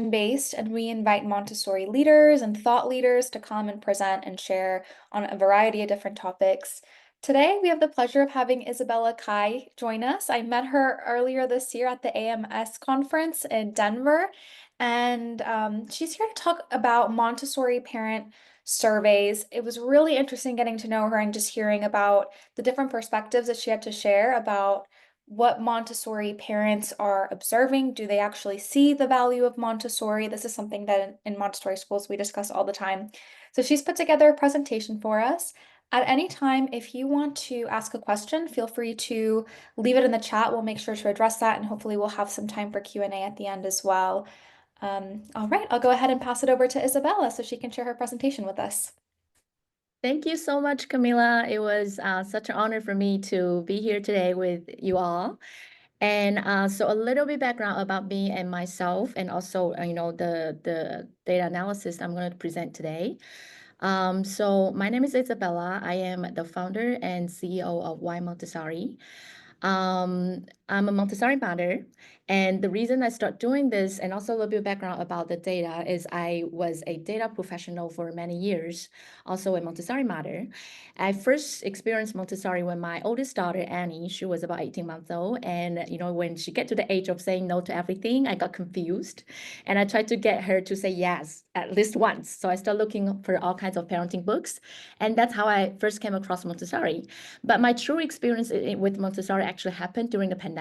Based, and we invite Montessori leaders and thought leaders to come and present and share on a variety of different topics. Today, we have the pleasure of having Isabella Kai join us. I met her earlier this year at the AMS conference in Denver, and she's here to talk about Montessori parent surveys. It was really interesting getting to know her and just hearing about the different perspectives that she had to share about what Montessori parents are observing. Do they actually see the value of Montessori? This is something that in Montessori schools we discuss all the time. So she's put together a presentation for us. At any time, if you want to ask a question, feel free to leave it in the chat. We'll make sure to address that, and hopefully we'll have some time for Q&A at the end as well. All right, I'll go ahead and pass it over to Isabella so she can share her presentation with us. Thank you so much, Camila. It was such an honor for me to be here today with you all. And so a little bit background about me and myself, and also, the data analysis I'm going to present today. So my name is Isabella. I am the founder and CEO of Y Montessori. I'm a Montessori mother, and the reason I start doing this, and also a little bit of background about the data, is I was a data professional for many years, also a Montessori mother. I first experienced Montessori when my oldest daughter, Annie, she was about 18 months old, and when she get to the age of saying no to everything, I got confused, and I tried to get her to say yes at least once. So I started looking for all kinds of parenting books, and that's how I first came across Montessori. But my true experience with Montessori actually happened during the pandemic.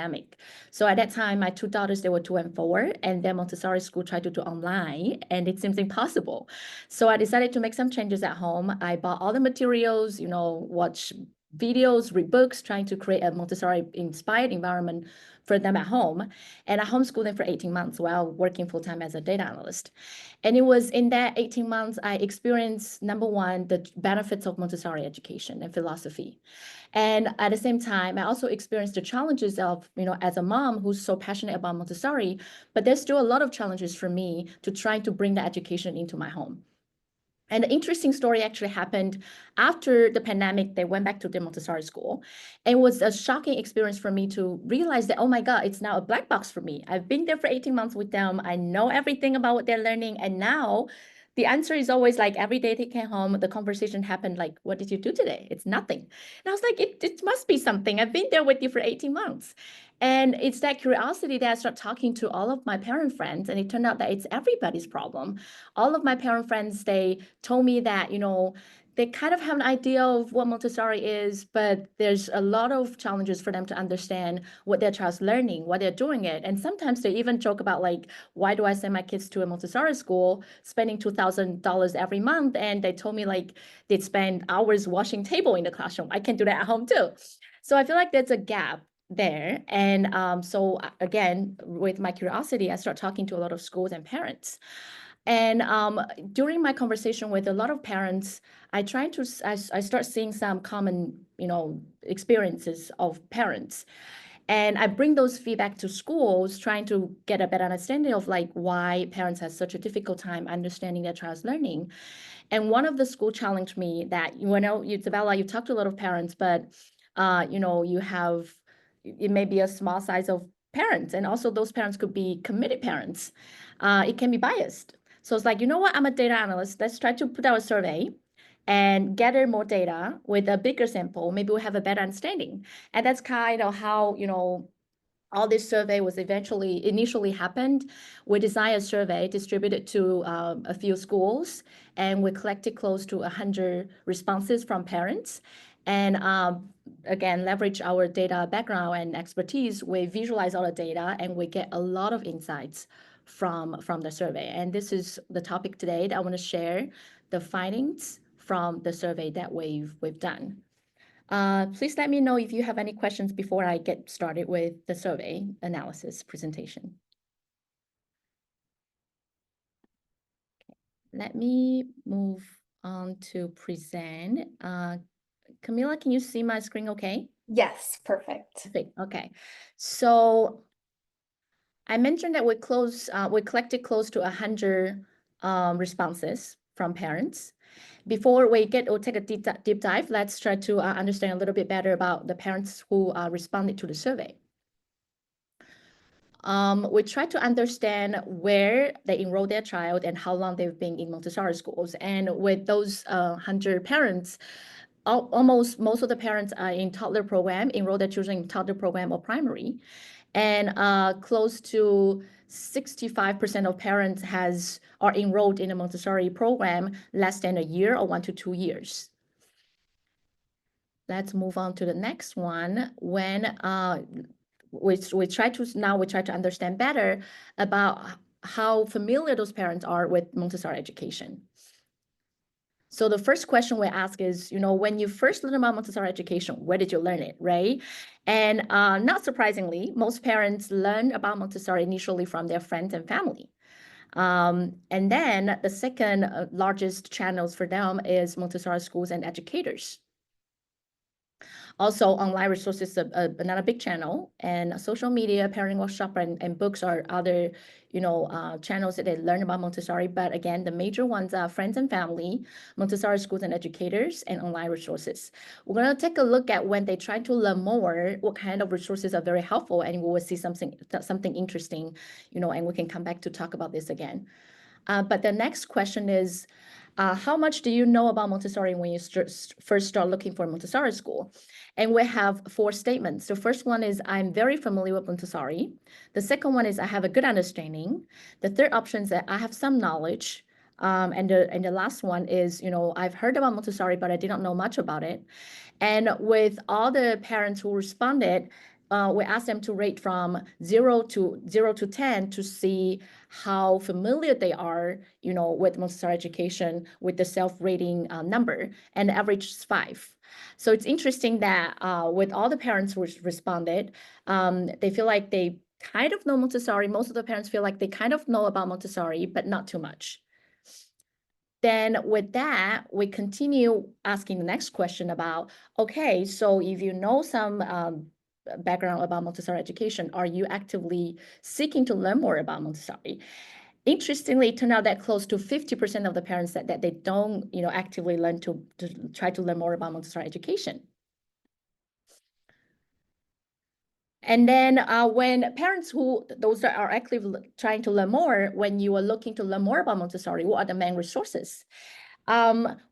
So at that time, my two daughters, they were 2 and 4, and then Montessori school tried to do online, and it seems impossible. So I decided to make some changes at home. I bought all the materials, watch videos, read books, trying to create a Montessori-inspired environment for them at home. And I homeschooled them for 18 months while working full-time as a data analyst. And it was in that 18 months, I experienced, number one, the benefits of Montessori education and philosophy. And at the same time, I also experienced the challenges of, as a mom who's so passionate about Montessori, but there's still a lot of challenges for me to try to bring the education into my home. And the interesting story actually happened after the pandemic. They went back to the Montessori school. And it was a shocking experience for me to realize that, oh my God, it's now a black box for me. I've been there for 18 months with them. I know everything about what they're learning. And now the answer is always like every day they came home, the conversation happened like, what did you do today? It's nothing. And I was like, it must be something. I've been there with you for 18 months. And it's that curiosity that I start talking to all of my parent friends. And it turned out that it's everybody's problem. All of my parent friends, they told me that, they kind of have an idea of what Montessori is, but there's a lot of challenges for them to understand what their child's learning, why they're doing it. And sometimes they even joke about like, why do I send my kids to a Montessori school, spending $2,000 every month? And they told me like they'd spend hours washing table in the classroom. I can do that at home too. So I feel like there's a gap there. And so again, with my curiosity, I start talking to a lot of schools and parents. And during my conversation with a lot of parents, I start seeing some common, experiences of parents. And I bring those feedback to schools, trying to get a better understanding of like why parents have such a difficult time understanding their child's learning. And one of the school challenged me that, Isabella, you talk to a lot of parents, but, it may be a small size of parents. And also those parents could be committed parents. It can be biased. So it's like, you know what, I'm a data analyst. Let's try to put out a survey and gather more data with a bigger sample. Maybe we'll have a better understanding. And that's kind of how, all this survey was initially happened. We designed a survey distributed to a few schools, and we collected close to 100 responses from parents. And again, leverage our data background and expertise. We visualize all the data, and we get a lot of insights from the survey. And this is the topic today that I want to share the findings from the survey that we've done. Please let me know if you have any questions before I get started with the survey analysis presentation. Okay. Let me move on to present. Camila, can you see my screen okay? Yes, perfect. Perfect. Okay. So I mentioned that we collected close to 100 responses from parents. Before we take a deep dive, let's try to understand a little bit better about the parents who responded to the survey. We try to understand where they enroll their child and how long they've been in Montessori schools. And with those 100 parents, almost most of the parents are in toddler program, enroll their children in toddler program or primary. And close to 65% of parents are enrolled in a Montessori program less than a year or 1 to 2 years. Let's move on to the next one. When we try to understand better about how familiar those parents are with Montessori education. So the first question we ask is, when you first learned about Montessori education, where did you learn it, right? And not surprisingly, most parents learn about Montessori initially from their friends and family. And then the second largest channels for them is Montessori schools and educators. Also, online resources another big channel, and social media, parenting workshop, and books are other, channels that they learn about Montessori. But again, the major ones are friends and family, Montessori schools and educators, and online resources. We're going to take a look at when they try to learn more, what kind of resources are very helpful, and we will see something interesting, and we can come back to talk about this again. But the next question is, how much do you know about Montessori when you first start looking for a Montessori school? And we have 4 statements. The first one is, I'm very familiar with Montessori. The second one is, I have a good understanding. The third option is that I have some knowledge. And the last one is, I've heard about Montessori, but I didn't know much about it. And with all the parents who responded, we asked them to rate from 0 to 10 to see how familiar they are, with Montessori education with the self-rating number, and the average is 5. So it's interesting that with all the parents who responded, they feel like they kind of know Montessori. Most of the parents feel like they kind of know about Montessori, but not too much. Then with that, we continue asking the next question about, okay, so if you know some background about Montessori education, are you actively seeking to learn more about Montessori? Interestingly, it turned out that close to 50% of the parents said that they don't, actively learn to try to learn more about Montessori education. And then when parents those that are actively trying to learn more, when you are looking to learn more about Montessori, what are the main resources?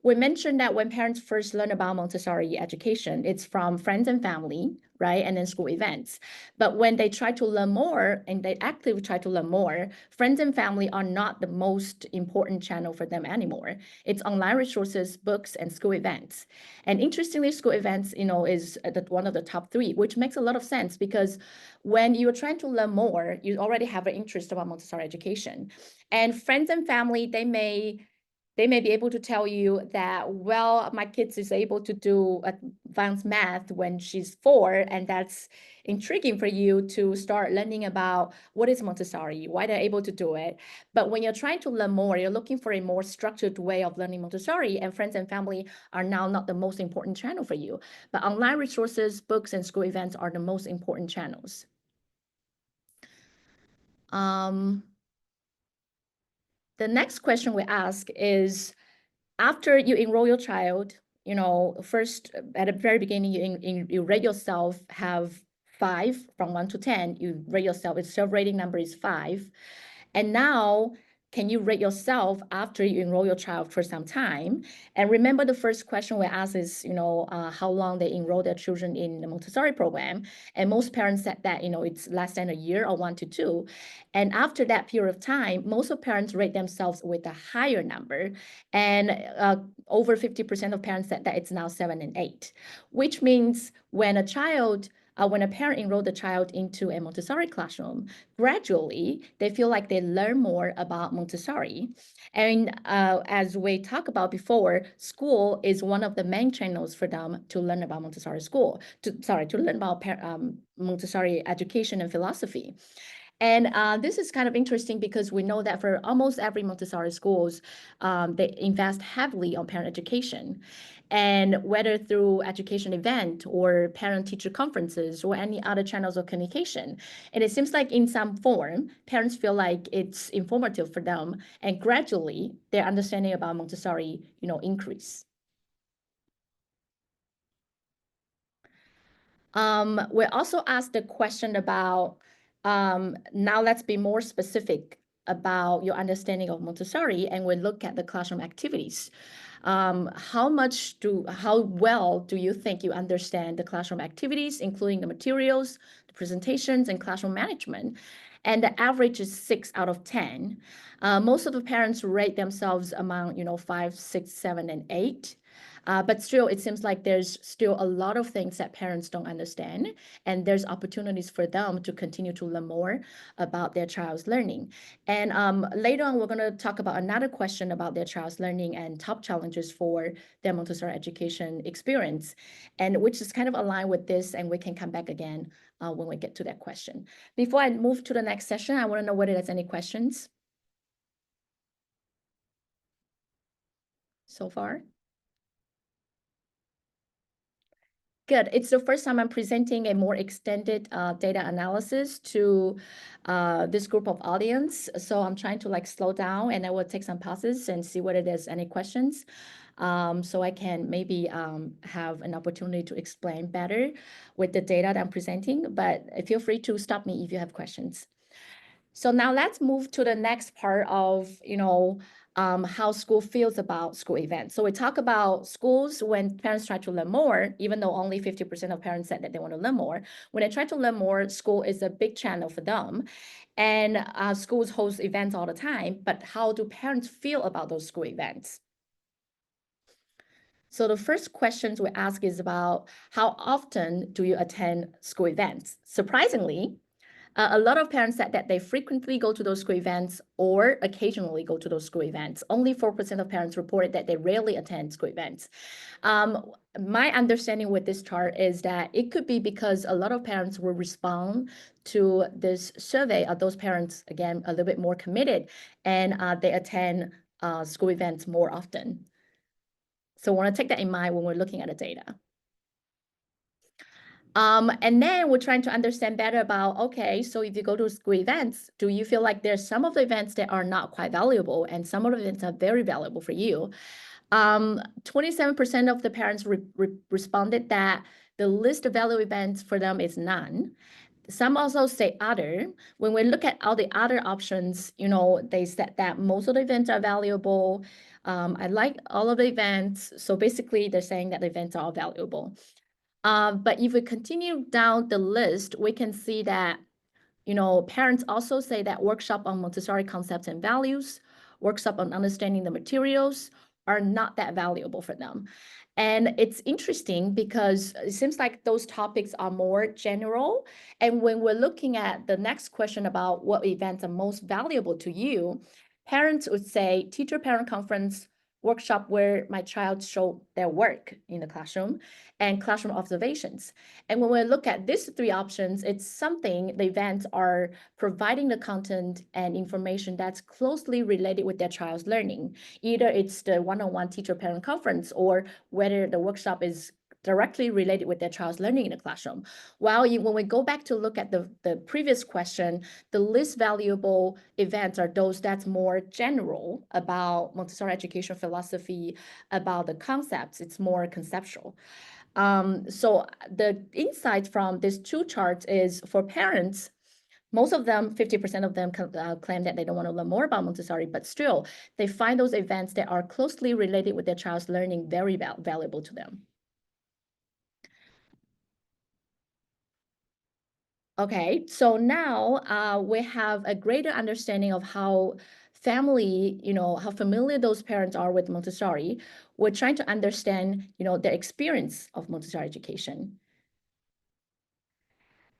We mentioned that when parents first learn about Montessori education, it's from friends and family, right? And then school events. But when they try to learn more and they actively try to learn more, friends and family are not the most important channel for them anymore. It's online resources, books, and school events. And interestingly, school events, is one of the top 3, which makes a lot of sense because when you're trying to learn more, you already have an interest about Montessori education. And friends and family, they may be able to tell you that, well, my kids is able to do advanced math when she's 4, and that's intriguing for you to start learning about what is Montessori, why they're able to do it. But when you're trying to learn more, you're looking for a more structured way of learning Montessori, and friends and family are now not the most important channel for you. But online resources, books, and school events are the most important channels. The next question we ask is, after you enroll your child, first at the very beginning, you rate yourself, have 5 from 1 to 10. You rate yourself, its self-rating number is 5. And now, can you rate yourself after you enroll your child for some time? And remember, the first question we ask is, how long they enroll their children in the Montessori program. And most parents said that, it's less than a year or 1 to 2. And after that period of time, most of parents rate themselves with a higher number. And over 50% of parents said that it's now 7 and 8, which means when a parent enrolled the child into a Montessori classroom, gradually they feel like they learn more about Montessori. And as we talked about before, school is one of the main channels for them to learn about Montessori to learn about Montessori education and philosophy. And this is kind of interesting because we know that for almost every Montessori schools, they invest heavily on parent education. And whether through education event or parent-teacher conferences or any other channels of communication. And it seems like in some form, parents feel like it's informative for them, and gradually their understanding about Montessori, increase. We also asked the question about Now let's be more specific about your understanding of Montessori, and we'll look at the classroom activities. How well do you think you understand the classroom activities, including the materials, the presentations, and classroom management? And the average is 6 out of 10. Most of the parents rate themselves among, 5, 6, 7, and 8. But still, it seems like there's still a lot of things that parents don't understand, and there's opportunities for them to continue to learn more about their child's learning. And later on, we're going to talk about another question about their child's learning and top challenges for their Montessori education experience, and which is kind of aligned with this, and we can come back again when we get to that question. Before I move to the next session, I want to know whether there's any questions so far. Good. It's the first time I'm presenting a more extended data analysis to this group of audience. So I'm trying to slow down, and I will take some pauses and see whether there's any questions. So I can maybe have an opportunity to explain better with the data that I'm presenting, but feel free to stop me if you have questions. So now let's move to the next part of, how school feels about school events. So we talk about schools when parents try to learn more, even though only 50% of parents said that they want to learn more. When they try to learn more, school is a big channel for them. And schools host events all the time, but how do parents feel about those school events? So the first questions we ask is about how often do you attend school events? Surprisingly, a lot of parents said that they frequently go to those school events or occasionally go to those school events. Only 4% of parents reported that they rarely attend school events. My understanding with this chart is that it could be because a lot of parents will respond to this survey of those parents, again, a little bit more committed, and they attend school events more often. So I want to take that in mind when we're looking at the data. And then we're trying to understand better about, okay, so if you go to school events, do you feel like there's some of the events that are not quite valuable and some of the events are very valuable for you? 27% of the parents responded that the least valuable events for them is none. Some also say other. When we look at all the other options, they said that most of the events are valuable. I like all of the events. So basically, they're saying that the events are all valuable. But if we continue down the list, we can see that, parents also say that workshop on Montessori concepts and values, workshop on understanding the materials are not that valuable for them. And it's interesting because it seems like those topics are more general. And when we're looking at the next question about what events are most valuable to you, parents would say teacher-parent conference, workshop where my child showed their work in the classroom, and classroom observations. And when we look at these three options, it's something the events are providing the content and information that's closely related with their child's learning. Either it's the one-on-one teacher-parent conference or whether the workshop is directly related with their child's learning in the classroom. While when we go back to look at the previous question, the least valuable events are those that's more general about Montessori education philosophy, about the concepts. It's more conceptual. So the insight from these two charts is for parents, most of them, 50% of them claim that they don't want to learn more about Montessori, but still, they find those events that are closely related with their child's learning very valuable to them. Okay, so now we have a greater understanding of how family, how familiar those parents are with Montessori. We're trying to understand, their experience of Montessori education.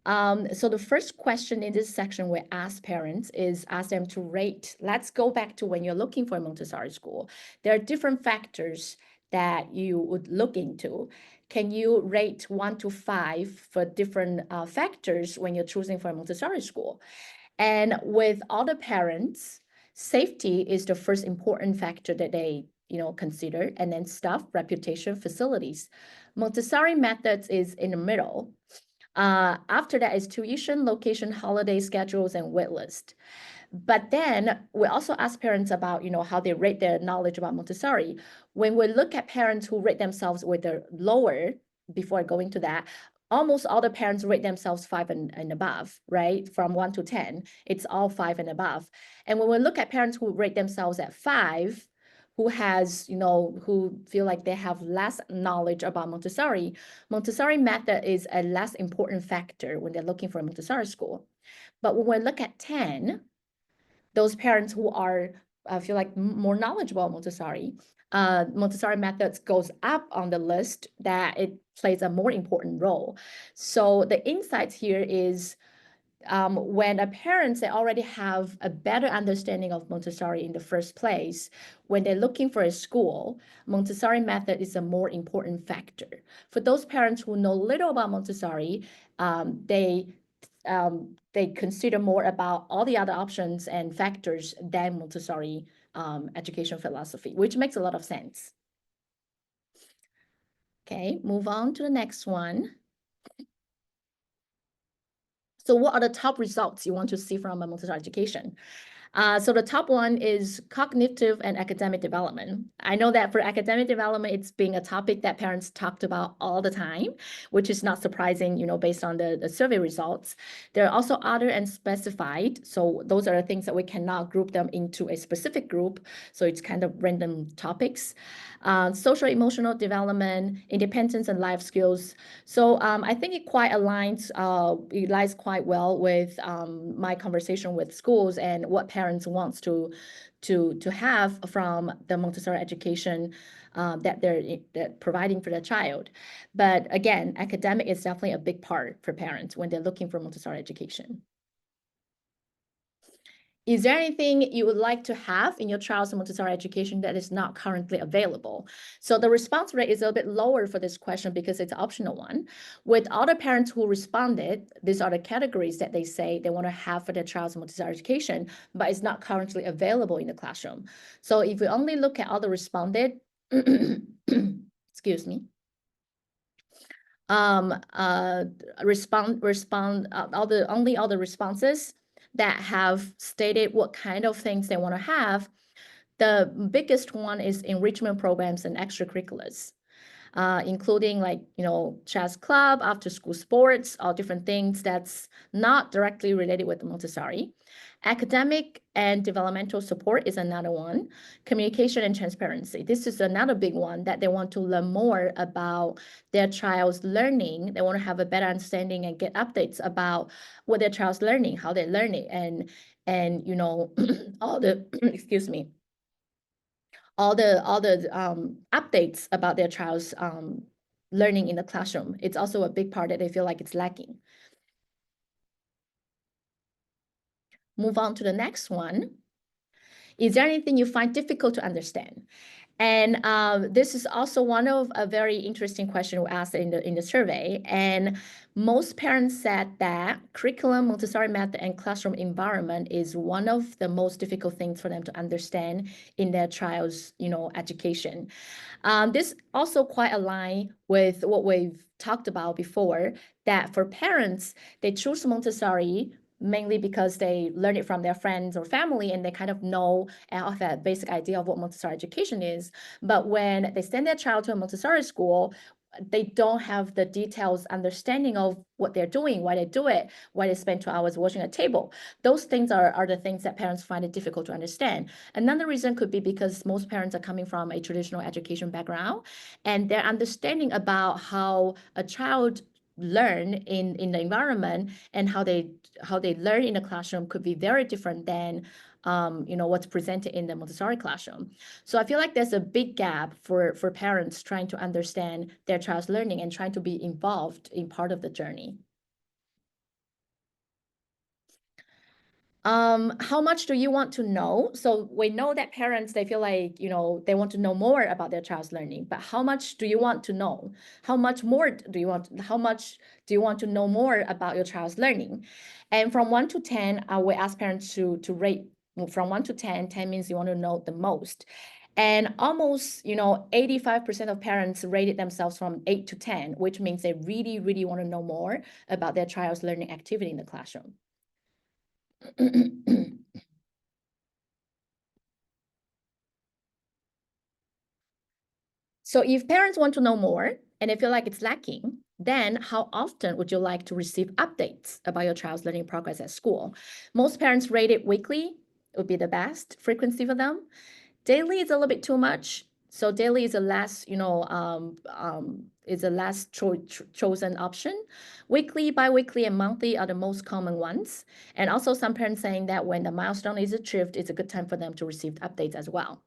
So the first question in this section we ask parents is ask them to rate. Let's go back to when you're looking for a Montessori school. There are different factors that you would look into. Can you rate 1 to 5 for different factors when you're choosing for a Montessori school? And with other parents, safety is the first important factor that they consider, and then staff, reputation, facilities. Montessori methods is in the middle. After that is tuition, location, holiday schedules, and wait list. But then we also ask parents about, how they rate their knowledge about Montessori. When we look at parents who rate themselves with the lower, before going to that, almost all the parents rate themselves 5 and above, right? From 1 to 10, it's all 5 and above. And when we look at parents who rate themselves at 5, who has, who feel like they have less knowledge about Montessori method is a less important factor when they're looking for a Montessori school. But when we look at 10, those parents who are feel like more knowledgeable about Montessori methods goes up on the list, that it plays a more important role. So the insights here is when a parents they already have a better understanding of Montessori in the first place, when they're looking for a school, Montessori method is a more important factor. For those parents who know little about Montessori, they consider more about all the other options and factors than Montessori education philosophy, which makes a lot of sense. Okay, move on to the next one. So what are the top results you want to see from a Montessori education? So the top one is cognitive and academic development. I know that for academic development, it's being a topic that parents talked about all the time, which is not surprising, based on the survey results. There are also other and specified. So those are the things that we cannot group them into a specific group. So it's kind of random topics. Social emotional development, independence and life skills. So I think it quite aligns, it lies quite well with my conversation with schools and what parents wants to have from the Montessori education that they're providing for their child. But again, academic is definitely a big part for parents when they're looking for Montessori education. Is there anything you would like to have in your child's Montessori education that is not currently available? So the response rate is a bit lower for this question because it's an optional one. With other parents who responded, these are the categories that they say they want to have for their child's Montessori education, but it's not currently available in the classroom. So if we only look at all the responded, excuse me, all the responses that have stated what kind of things they want to have, the biggest one is enrichment programs and extracurriculars, including chess club, after school sports, all different things that's not directly related with Montessori. Academic and developmental support is another one. Communication and transparency. This is another big one that they want to learn more about their child's learning. They want to have a better understanding and get updates about what their child's learning, how they learn it, and all the excuse me, all the updates about their child's learning in the classroom. It's also a big part that they feel like it's lacking. Move on to the next one. Is there anything you find difficult to understand? And this is also one of a very interesting question we asked in the survey. And most parents said that curriculum, Montessori method, and classroom environment is one of the most difficult things for them to understand in their child's, education. This also quite align with what we've talked about before, that for parents, they choose Montessori mainly because they learn it from their friends or family and they kind of know and have a basic idea of what Montessori education is. But when they send their child to a Montessori school, they don't have the details understanding of what they're doing, why they do it, why they spend 2 hours washing a table. Those things are the things that parents find it difficult to understand. Another reason could be because most parents are coming from a traditional education background and their understanding about how a child learn in the environment and how they learn in the classroom could be very different than what's presented in the Montessori classroom. So I feel like there's a big gap for parents trying to understand their child's learning and trying to be involved in part of the journey. How much do you want to know? So we know that parents, they feel like, they want to know more about their child's learning, but how much do you want to know? How much do you want to know more about your child's learning? And from 1 to 10, we ask parents to rate from 1 to 10. 10 means you want to know the most. And almost, 85% of parents rated themselves from 8 to 10, which means they really, really want to know more about their child's learning activity in the classroom. So if parents want to know more and they feel like it's lacking, Then, how often would you like to receive updates about your child's learning progress at school? Most parents rate it weekly, would be the best frequency for them. Daily is a little bit too much. So daily is a less, is a less chosen option. Weekly, bi-weekly, and monthly are the most common ones. And also some parents saying that when the milestone is achieved, it's a good time for them to receive updates as well.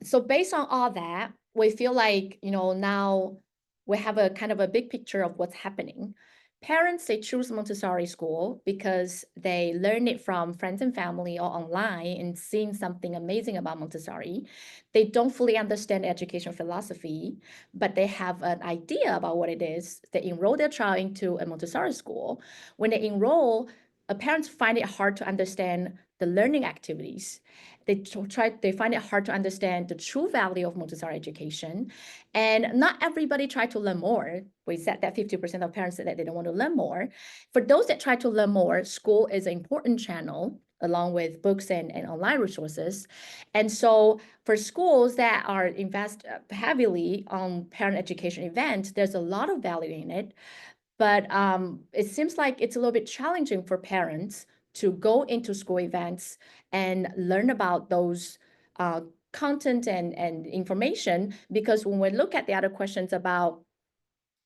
So based on all that, we feel like, now we have a kind of a big picture of what's happening. Parents, they choose Montessori school because they learn it from friends and family or online and seeing something amazing about Montessori. They don't fully understand education philosophy, but they have an idea about what it is. They enroll their child into a Montessori school. When they enroll, parents find it hard to understand the learning activities. They find it hard to understand the true value of Montessori education. And not everybody try to learn more. We said that 50% of parents said that they don't want to learn more. For those that try to learn more, school is an important channel along with books and online resources. And so for schools that are invest heavily on parent education events, there's a lot of value in it. But it seems like it's a little bit challenging for parents to go into school events and learn about those uh, content and information, because when we look at the other questions about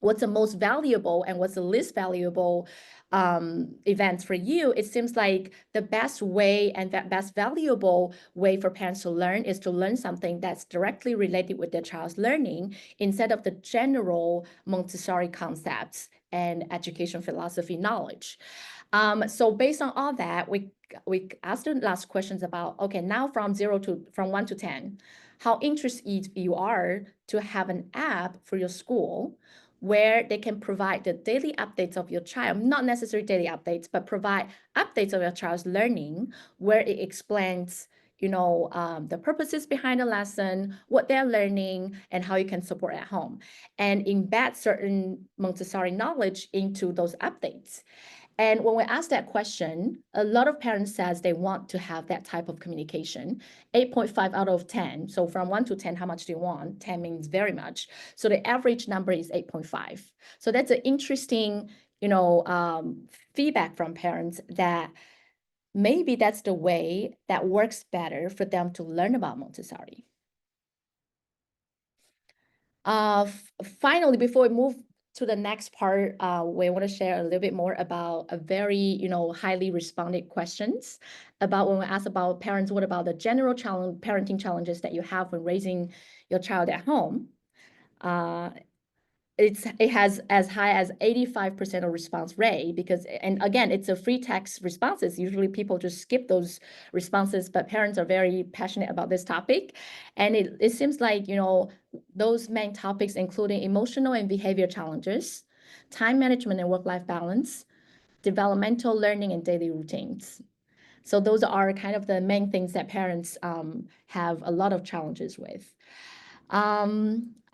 what's the most valuable and what's the least valuable events for you, it seems like the best way and that best valuable way for parents to learn is to learn something that's directly related with their child's learning instead of the general Montessori concepts and education philosophy knowledge. So based on all that, we asked the last questions about, okay, now from 1 to 10, how interested you are to have an app for your school where they can provide the daily updates of your child, not necessarily daily updates, but provide updates of your child's learning, where it explains, the purposes behind the lesson, what they're learning, and how you can support at home, and embed certain Montessori knowledge into those updates. And when we ask that question, a lot of parents says they want to have that type of communication. 8.5 out of 10. So from 1 to 10, how much do you want? 10 means very much. So the average number is 8.5. So that's an interesting, feedback from parents that maybe that's the way that works better for them to learn about Montessori. Finally, before we move to the next part, we want to share a little bit more about a very, highly responded questions about when we ask about parents, what about the general parenting challenges that you have when raising your child at home? It has as high as 85% of response rate because, and again, it's a free text responses. Usually people just skip those responses, but parents are very passionate about this topic. And it seems like, those main topics, including emotional and behavior challenges, time management and work-life balance, developmental learning and daily routines. So those are kind of the main things that parents have a lot of challenges with.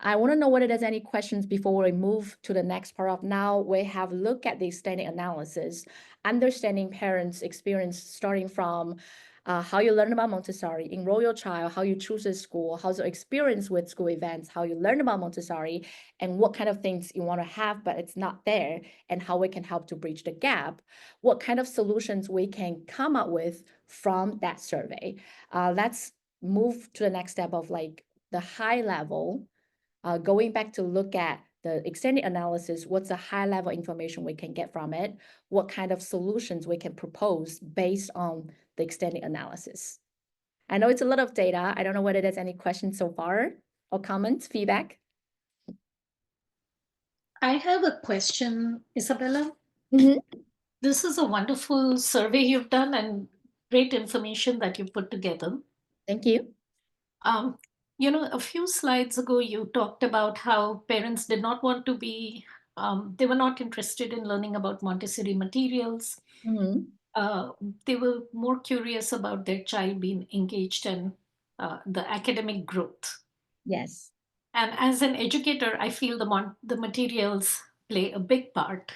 I want to know whether there's any questions before we move to the next part of now. We have looked at the extended analysis, understanding parents' experience starting from how you learn about Montessori, enroll your child, how you choose a school, how's your experience with school events, how you learn about Montessori, and what kind of things you want to have, but it's not there, and how we can help to bridge the gap, what kind of solutions we can come up with from that survey. Let's move to the next step of like the high level, going back to look at the extended analysis, what's the high level information we can get from it, what kind of solutions we can propose based on the extended analysis. I know it's a lot of data. I don't know whether there's any questions so far or comments, feedback. I have a question, Isabella. Mm-hmm. This is a wonderful survey you've done and great information that you put together. Thank you. Um, a few slides ago, you talked about how parents did not want to be, they were not interested in learning about Montessori materials. Mm-hmm. Uh, they were more curious about their child being engaged in the academic growth. Yes. And as an educator, I feel the materials play a big part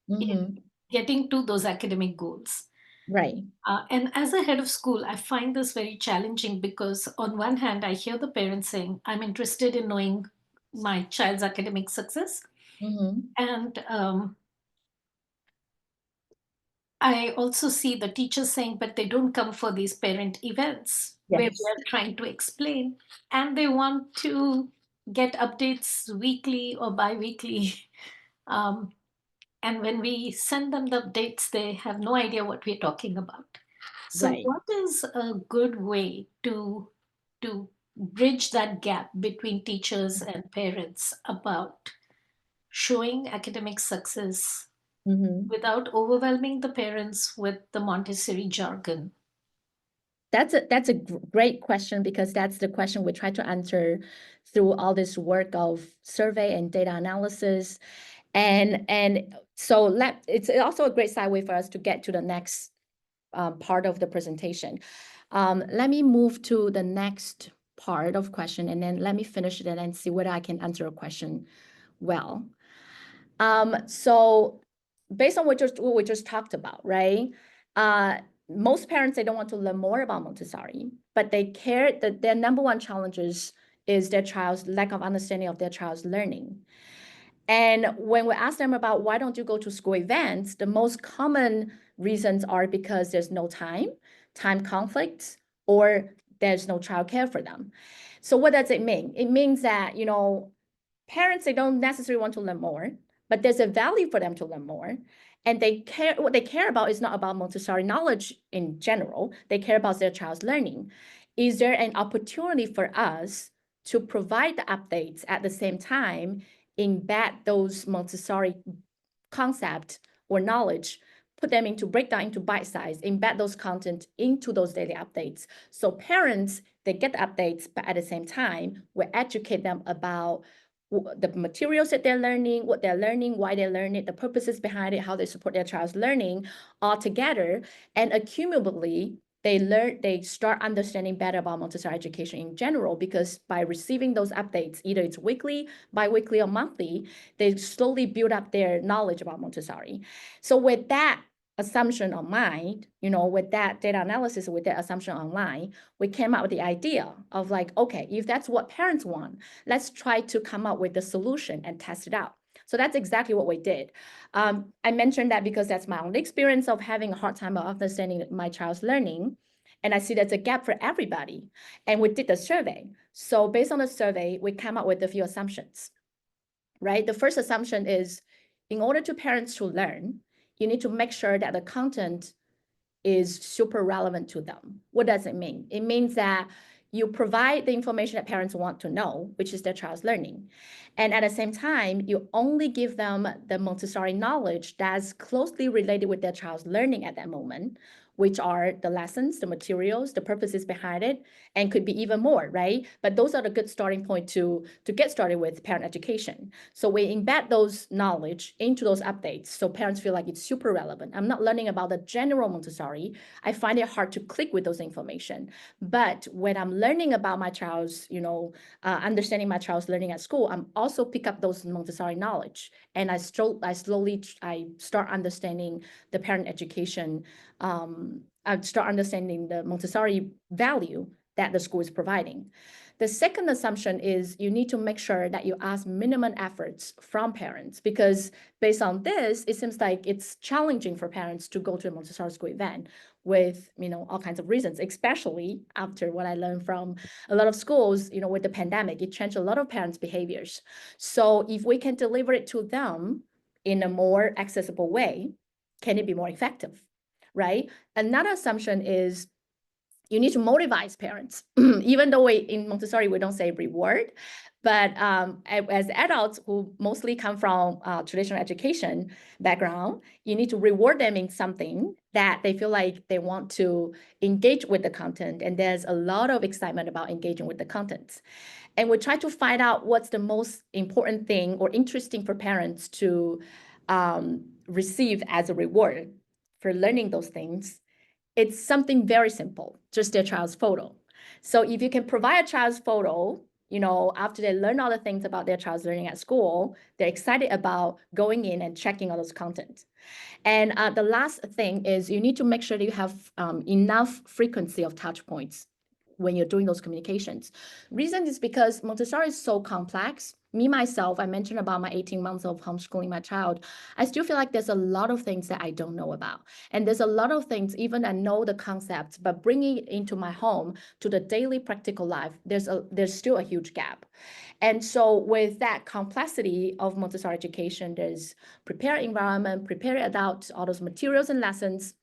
in Mm-hmm. getting to those academic goals. Right. And as a head of school, I find this very challenging because, on one hand, I hear the parents saying, I'm interested in knowing my child's academic success. Mm-hmm. And I also see the teachers saying, but they don't come for these parent events where we Yes. are trying to explain, and they want to get updates weekly or bi weekly. Um, and when we send them the updates, they have no idea what we're talking about. So, Right. what is a good way to bridge that gap between teachers and parents about showing academic success Mm-hmm. without overwhelming the parents with the Montessori jargon? That's a great question, because that's the question we try to answer through all this work of survey and data analysis. And so it's also a great segue for us to get to the next part of the presentation. Let me move to the next part of question, and then let me finish it and see whether I can answer a question well. So based on what we just talked about, right? Most parents, they don't want to learn more about Montessori, but they care that their number one challenges is their child's lack of understanding of their child's learning. And when we ask them about why don't you go to school events, the most common reasons are because there's no time conflicts, or there's no childcare for them. So what does it mean? It means that, parents, they don't necessarily want to learn more, but there's a value for them to learn more. And what they care about is not about Montessori knowledge in general. They care about their child's learning. Is there an opportunity for us to provide the updates at the same time, embed those Montessori concept or knowledge, put them into breakdown into bite size, embed those content into those daily updates. So parents, they get the updates, but at the same time, we educate them about the materials that they're learning, what they're learning, why they learn it, the purposes behind it, how they support their child's learning all together. And accumulatively, they start understanding better about Montessori education in general, because by receiving those updates, either it's weekly, bi-weekly, or monthly, they slowly build up their knowledge about Montessori. So with that assumption on mind, with that data analysis, with that assumption online, we came up with the idea of like, okay, if that's what parents want, let's try to come up with the solution and test it out. So that's exactly what we did. I mentioned that because that's my own experience of having a hard time of understanding my child's learning. And I see there's a gap for everybody. And we did the survey. So based on the survey, we came up with a few assumptions, right? The first assumption is, in order to parents to learn, you need to make sure that the content is super relevant to them. What does it mean? It means that you provide the information that parents want to know, which is their child's learning. And at the same time, you only give them the Montessori knowledge that's closely related with their child's learning at that moment, which are the lessons, the materials, the purposes behind it, and could be even more, right? But those are the good starting point to get started with parent education. So we embed those knowledge into those updates so parents feel like it's super relevant. I'm not learning about the general Montessori. I find it hard to click with those information. But when I'm learning about my child's, understanding my child's learning at school, I'm also pick up those Montessori knowledge. And I slowly start understanding the parent education. I start understanding the Montessori value that the school is providing. The second assumption is you need to make sure that you ask minimum efforts from parents, because based on this, it seems like it's challenging for parents to go to a Montessori school event with, all kinds of reasons, especially after what I learned from a lot of schools, with the pandemic, it changed a lot of parents' behaviors. So if we can deliver it to them in a more accessible way, can it be more effective, right? Another assumption is you need to motivate parents. Even though in Montessori, we don't say reward, but as adults who mostly come from traditional education background, you need to reward them in something that they feel like they want to engage with the content. And there's a lot of excitement about engaging with the content. And we try to find out what's the most important thing or interesting for parents to receive as a reward for learning those things. It's something very simple, just their child's photo. So if you can provide a child's photo after they learn all the things about their child's learning at school, they're excited about going in and checking all those content. And the last thing is you need to make sure that you have enough frequency of touch points when you're doing those communications. Reason is because Montessori is so complex. Me, myself, I mentioned about my 18 months of homeschooling my child. I still feel like there's a lot of things that I don't know about. And there's a lot of things, even I know the concepts, but bringing it into my home to the daily practical life, there's still a huge gap. And so with that complexity of Montessori education, there's prepare environment, prepare adults, all those materials and lessons.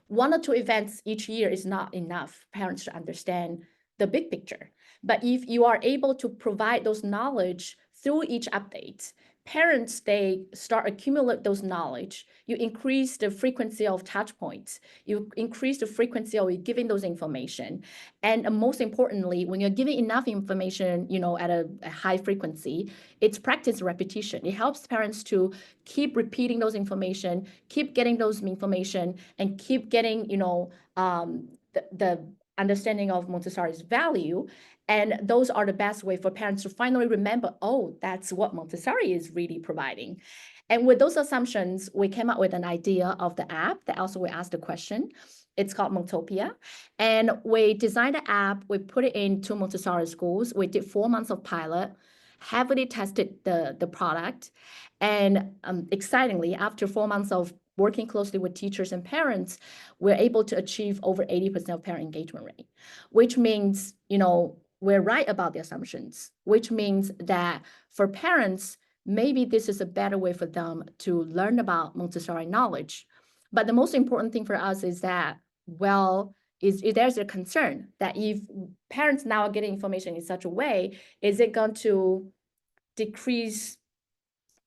1 or 2 events each year is not enough parents to understand the big picture. But if you are able to provide those knowledge through each update, parents, they start accumulate those knowledge. You increase the frequency of touch points. You increase the frequency of giving those information. And most importantly, when you're giving enough information, at a high frequency, it's practice repetition. It helps parents to keep repeating those information, keep getting those information, and keep getting, the understanding of Montessori's value. And those are the best way for parents to finally remember, oh, that's what Montessori is really providing. And with those assumptions, we came up with an idea of the app that also we asked the question. It's called Montopia. And we designed the app, we put it into Montessori schools. We did 4 months of pilot, heavily tested the product. And excitingly, after 4 months of working closely with teachers and parents, we're able to achieve over 80% of parent engagement rate, which means, we're right about the assumptions, which means that for parents, maybe this is a better way for them to learn about Montessori knowledge. But the most important thing for us is that, there's a concern that if parents now are getting information in such a way, is it going to decrease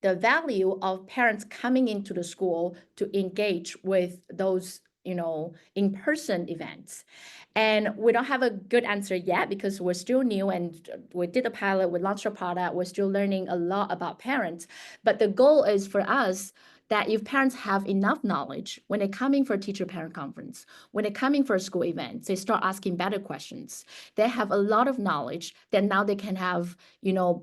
the value of parents coming into the school to engage with those, in-person events? And we don't have a good answer yet because we're still new and we did a pilot, we launched a product, we're still learning a lot about parents. But the goal is for us that if parents have enough knowledge, when they're coming for a teacher-parent conference, when they're coming for a school event, they start asking better questions. They have a lot of knowledge that now they can have,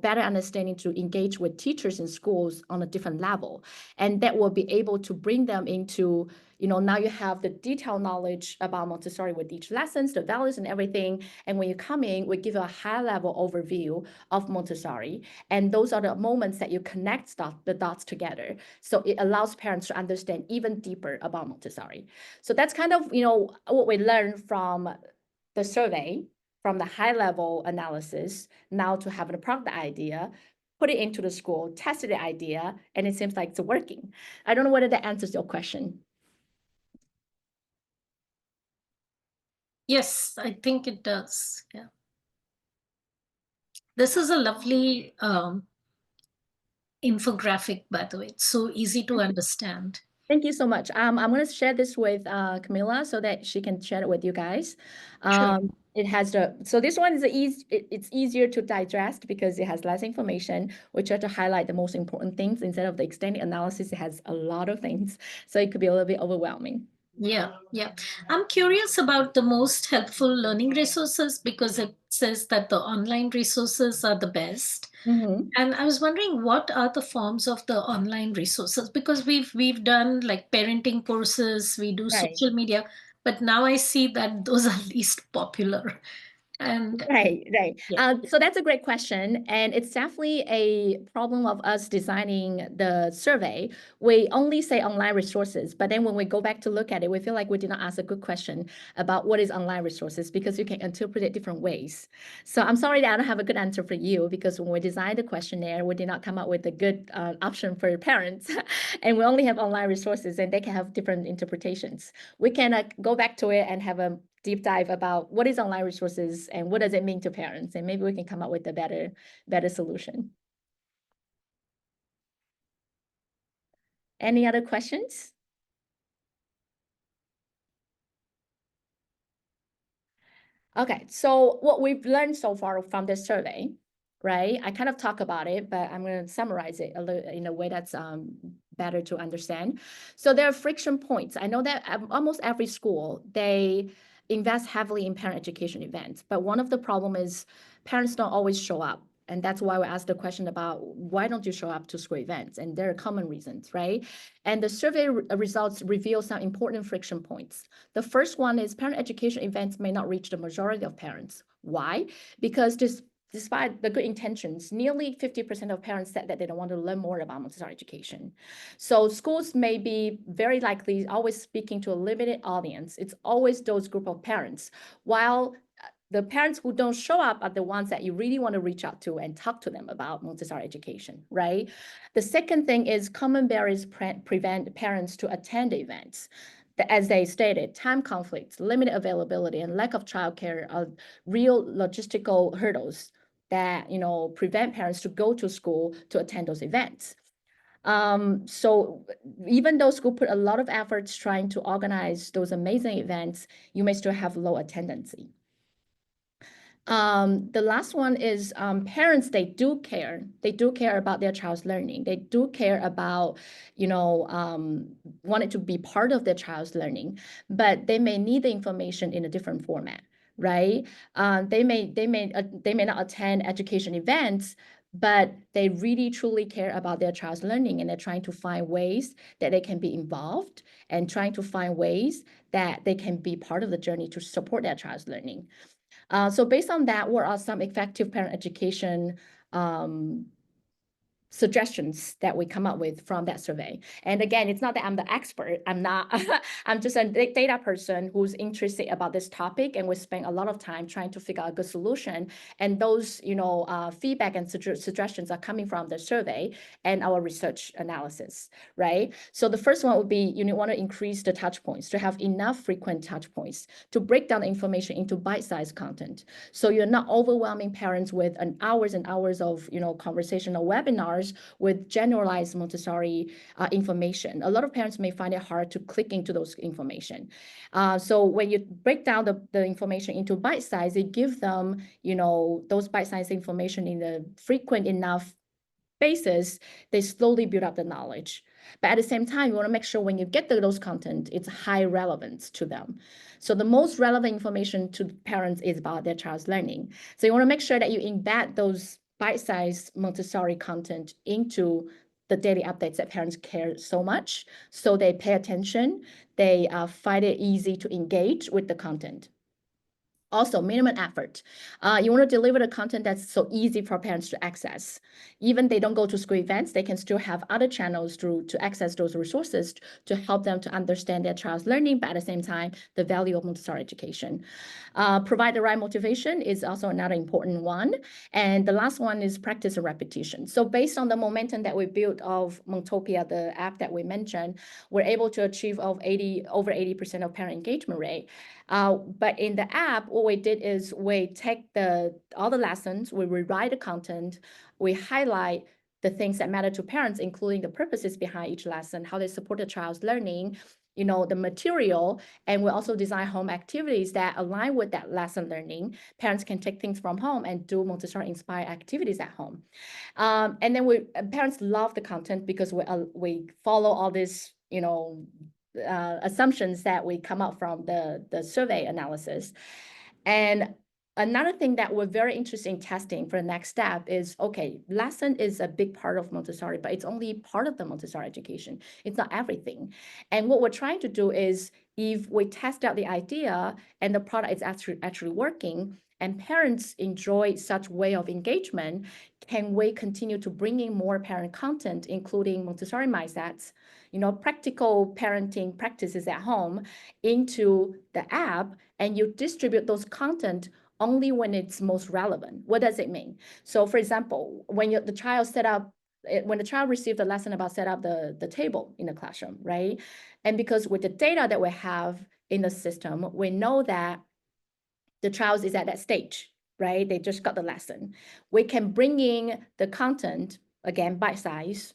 better understanding to engage with teachers in schools on a different level. And that will be able to bring them into, now you have the detailed knowledge about Montessori with each lessons, the values and everything. And when you come in, we give you a high level overview of Montessori. And those are the moments that you connect the dots together. So it allows parents to understand even deeper about Montessori. So that's kind of, what we learned from the survey, from the high level analysis, now to have a product idea, put it into the school, tested the idea, and it seems like it's working. I don't know whether that answers your question. Yes, I think it does. Yeah. This is a lovely infographic, by the way. It's so easy to understand. Thank you so much. I'm going to share this with Camilla so that she can share it with you guys. Sure. It has so this one is it's easier to digest because it has less information. We try to highlight the most important things instead of the extended analysis. It has a lot of things, so it could be a little bit overwhelming. Yeah, yeah. I'm curious about the most helpful learning resources because it says that the online resources are the best. Mm-hmm. And I was wondering what are the forms of the online resources, because we've done like parenting courses, we do Right. social media, but now I see that those are least popular. And Right. yeah. So that's a great question. And it's definitely a problem of us designing the survey. We only say online resources, but then when we go back to look at it, we feel like we did not ask a good question about what is online resources because you can interpret it different ways. So I'm sorry that I don't have a good answer for you because when we designed the questionnaire, we did not come up with a good option for parents. And we only have online resources and they can have different interpretations. We can go back to it and have a deep dive about what is online resources and what does it mean to parents, and maybe we can come up with a better solution. Any other questions? Okay, so what we've learned so far from this survey, right? I kind of talk about it, but I'm going to summarize it a little in a way that's better to understand. So there are friction points. I know that almost every school, they invest heavily in parent education events, but one of the problem is parents don't always show up. And that's why we asked the question about why don't you show up to school events? And there are common reasons, right? And the survey results reveal some important friction points. The first one is parent education events may not reach the majority of parents. Why? Because despite the good intentions, nearly 50% of parents said that they don't want to learn more about Montessori education. So schools may be very likely always speaking to a limited audience. It's always those group of parents, while the parents who don't show up are the ones that you really want to reach out to and talk to them about Montessori education, right? The second thing is common barriers prevent parents to attend events. As they stated, time conflicts, limited availability, and lack of childcare are real logistical hurdles that prevent parents to go to school to attend those events. So even though school put a lot of efforts trying to organize those amazing events, you may still have low attendance. The last one is parents, they do care. They do care about their child's learning. They do care about, want it to be part of their child's learning, but they may need the information in a different format, right? They may not attend education events, but they really truly care about their child's learning, and they're trying to find ways that they can be involved and trying to find ways that they can be part of the journey to support their child's learning. So based on that, what are some effective parent education suggestions that we come up with from that survey? And again, it's not that I'm the expert. I'm not. I'm just a data person who's interested about this topic, and we spend a lot of time trying to figure out a good solution. And those, feedback and suggestions are coming from the survey and our research analysis, right? So the first one would be you want to increase the touch points, to have enough frequent touch points, to break down the information into bite-sized content. So you're not overwhelming parents with hours and hours of, conversational webinars with generalized Montessori information. A lot of parents may find it hard to click into those information. So when you break down the information into bite size, it gives them, those bite size information in a frequent enough basis, they slowly build up the knowledge. But at the same time, you want to make sure when you get those content, it's high relevance to them. So the most relevant information to parents is about their child's learning. So you want to make sure that you embed those bite-sized Montessori content into the daily updates that parents care so much. So they pay attention, they find it easy to engage with the content. Also, minimum effort. You want to deliver the content that's so easy for parents to access. Even they don't go to school events, they can still have other channels to access those resources to help them to understand their child's learning, but at the same time, the value of Montessori education. Provide the right motivation is also another important one. And the last one is practice and repetition. So based on the momentum that we built of Montopia, the app that we mentioned, we're able to achieve over 80% of parent engagement rate. But in the app, what we did is we take all the lessons, we rewrite the content, we highlight the things that matter to parents, including the purposes behind each lesson, how they support the child's learning, the material, and we also design home activities that align with that lesson learning. Parents can take things from home and do Montessori-inspired activities at home. And then parents love the content because we follow all this, assumptions that we come up from the survey analysis. And another thing that we're very interested in testing for the next step is, okay, lesson is a big part of Montessori, but it's only part of the Montessori education. It's not everything. And what we're trying to do is, if we test out the idea and the product is actually working, and parents enjoy such way of engagement, can we continue to bring in more parent content, including Montessori mindsets, practical parenting practices at home into the app, and you distribute those content only when it's most relevant. What does it mean? So for example, when the child received a lesson about set up the table in the classroom, right? And because with the data that we have in the system, we know that the child is at that stage, right? They just got the lesson. We can bring in the content, again, bite size,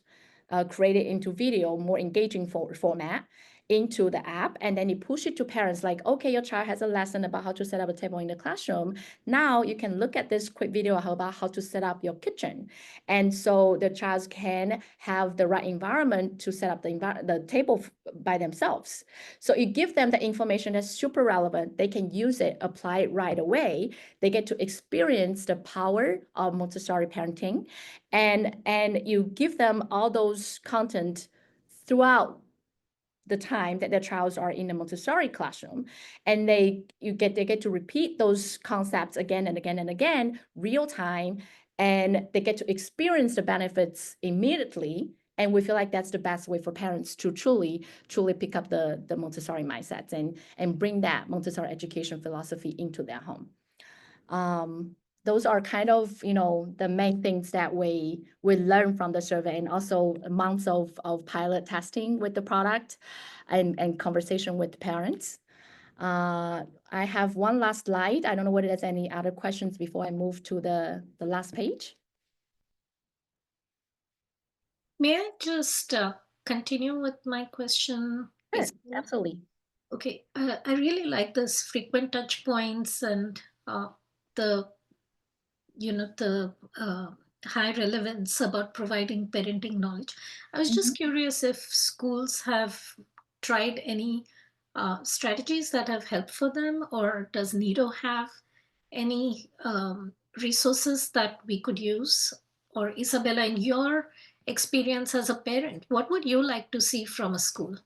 create it into video, more engaging format, into the app, and then you push it to parents like, okay, your child has a lesson about how to set up a table in the classroom. Now you can look at this quick video about how to set up your kitchen. And so the child can have the right environment to set up the table by themselves. So you give them the information that's super relevant. They can use it, apply it right away. They get to experience the power of Montessori parenting, and you give them all those content throughout the time that their child are in the Montessori classroom, and they get to repeat those concepts again and again and again, real time, and they get to experience the benefits immediately. And we feel like that's the best way for parents to truly pick up the Montessori mindsets and bring that Montessori education philosophy into their home. Those are kind of, the main things that we learn from the survey, and also months of pilot testing with the product and conversation with the parents. I have one last slide. I don't know whether there's any other questions before I move to the last page. May I just continue with my question? Sure, absolutely. Okay, I really like this frequent touch points and the the high relevance about providing parenting knowledge. I was just curious if schools have tried any strategies that have helped for them, or does Nido have any resources that we could use? Or Isabella, in your experience as a parent, what would you like to see from a school?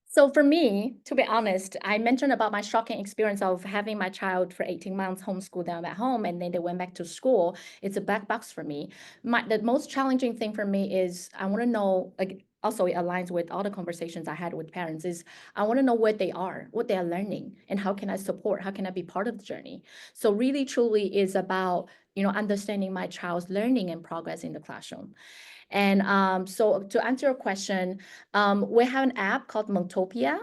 So for me, to be honest, I mentioned about my shocking experience of having my child for 18 months homeschooled them at home, and then they went back to school. It's a black box for me. The most challenging thing for me is I want to know, like, also it aligns with all the conversations I had with parents, is I want to know where they are, what they are learning, and how can I support, how can I be part of the journey. So really, truly is about, understanding my child's learning and progress in the classroom. And so to answer your question, we have an app called Montopia,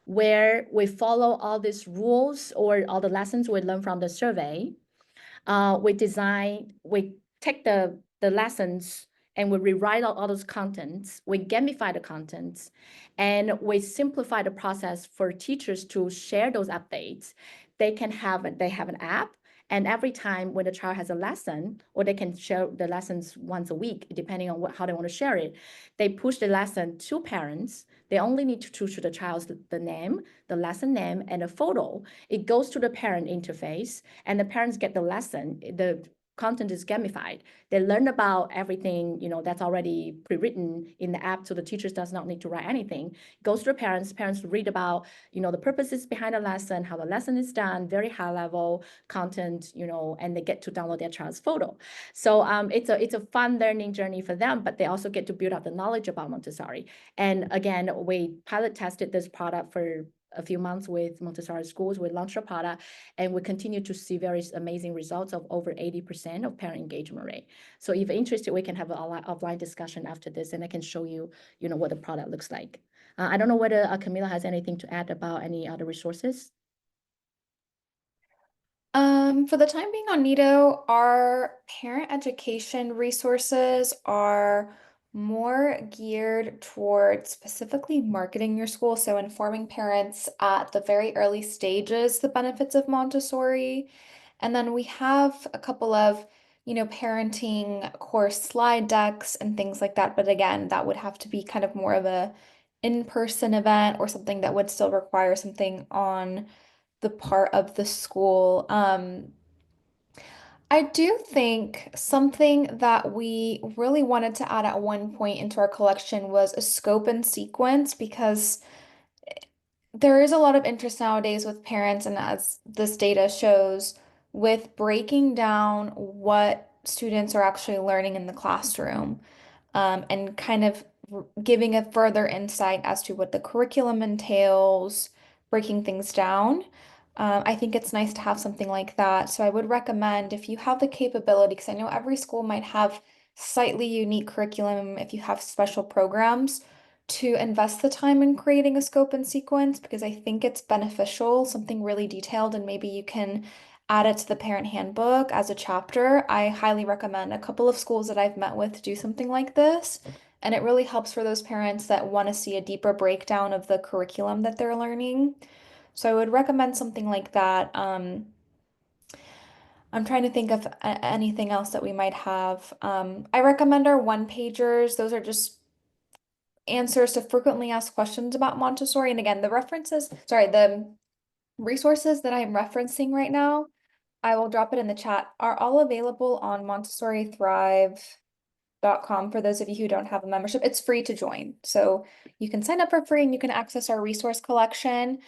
where we follow all these rules or all the lessons we learned from the survey. We take the lessons and we rewrite all those contents, we gamify the contents, and we simplify the process for teachers to share those updates. They have an app, and every time when the child has a lesson, or they can share the lessons once a week, depending on how they want to share it, they push the lesson to parents. They only need to choose the child's the name, the lesson name, and a photo. It goes to the parent interface, and the parents get the lesson. The content is gamified. They learn about everything, that's already pre-written in the app, so the teachers does not need to write anything. It goes to the parents read about, the purposes behind the lesson, how the lesson is done, very high level content, and they get to download their child's photo. So it's a fun learning journey for them, but they also get to build up the knowledge about Montessori. And again, we pilot tested this product for a few months with Montessori schools. We launched a product, and we continue to see very amazing results of over 80% of parent engagement rate. So if you're interested, we can have an offline discussion after this, and I can show you, what the product looks like. I don't know whether Camila has anything to add about any other resources. For the time being on Nido, our parent education resources are more geared towards specifically marketing your school, so informing parents at the very early stages the benefits of Montessori. And then we have a couple of, parenting course slide decks and things like that. But again, that would have to be kind of more of a in-person event or something that would still require something on the part of the school. I do think something that we really wanted to add at one point into our collection was a scope and sequence, because there is a lot of interest nowadays with parents, and as this data shows, with breaking down what students are actually learning in the classroom, and kind of giving a further insight as to what the curriculum entails, breaking things down. I think it's nice to have something like that. So I would recommend, if you have the capability, because I know every school might have slightly unique curriculum if you have special programs, to invest the time in creating a scope and sequence, because I think it's beneficial, something really detailed, and maybe you can add it to the parent handbook as a chapter. I highly recommend. A couple of schools that I've met with do something like this, And it really helps for those parents that want to see a deeper breakdown of the curriculum that they're learning. So I would recommend something like that. I'm trying to think of anything else that we might have. I recommend our one-pagers. Those are just answers to frequently asked questions about Montessori. And again, the resources that I'm referencing right now, I will drop it in the chat, are all available on Montessori Thrive com for those of you who don't have a membership. It's free to join. So you can sign up for free and you can access our resource collection.